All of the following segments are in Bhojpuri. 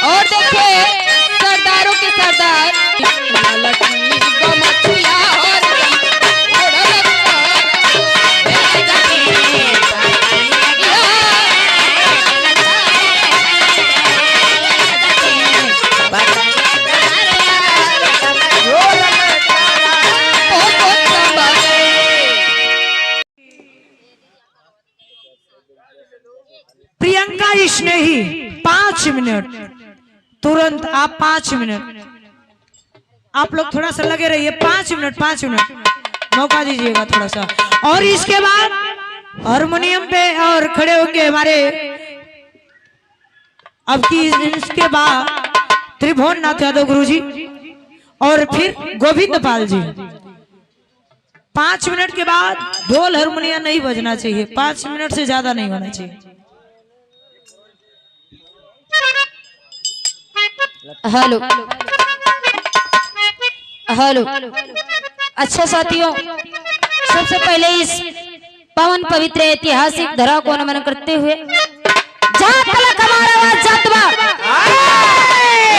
और देखिए सरदारों के सरदार प्रियंका स्नेही 5 मिनट तुरंत। आप 5 मिनट, आप लोग थोड़ा सा लगे रहिए। 5 मिनट 5 मिनट मौका दीजिएगा थोड़ा सा। और इसके बाद हारमोनियम पे और खड़े होंगे हमारे अब की इसके बाद त्रिभुवन नाथ यादव गुरु जी और फिर गोविंद पाल जी। 5 मिनट के बाद ढोल हारमोनियम नहीं बजना चाहिए। 5 मिनट से ज्यादा नहीं होना चाहिए। Hello hello. अच्छा साथियों, सबसे पहले इस पावन पवित्र ऐतिहासिक धरा को नमन करते हुए जहाँ तलक हमारा आवाज जात बा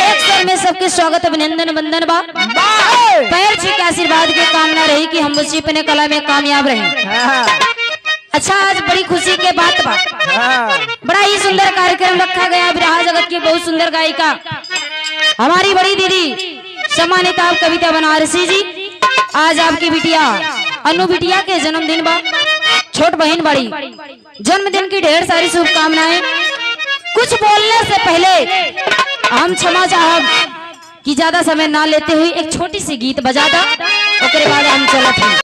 एक स्वर में सबके स्वागत अभिनंदन वंदन बा। पैर जी के आशीर्वाद की कामना रही कि हम उसी अपने कला में कामयाब रहे। अच्छा, आज बड़ी खुशी के बात बा। बड़ा ही सुंदर कार्यक्रम रखा गया। बिरहा जगत की बहुत सुंदर गायिका हमारी बड़ी दीदी सम्मानित आप कविता बनारसी जी, आज आपकी बिटिया अनु बिटिया के जन्मदिन बा। छोट बहन बड़ी जन्मदिन की ढेर सारी शुभकामनाएं। कुछ बोलने से पहले हम क्षमा चाहब कि ज्यादा समय ना लेते हुए एक छोटी सी गीत बजा दा, उसके बाद हम चलते हैं।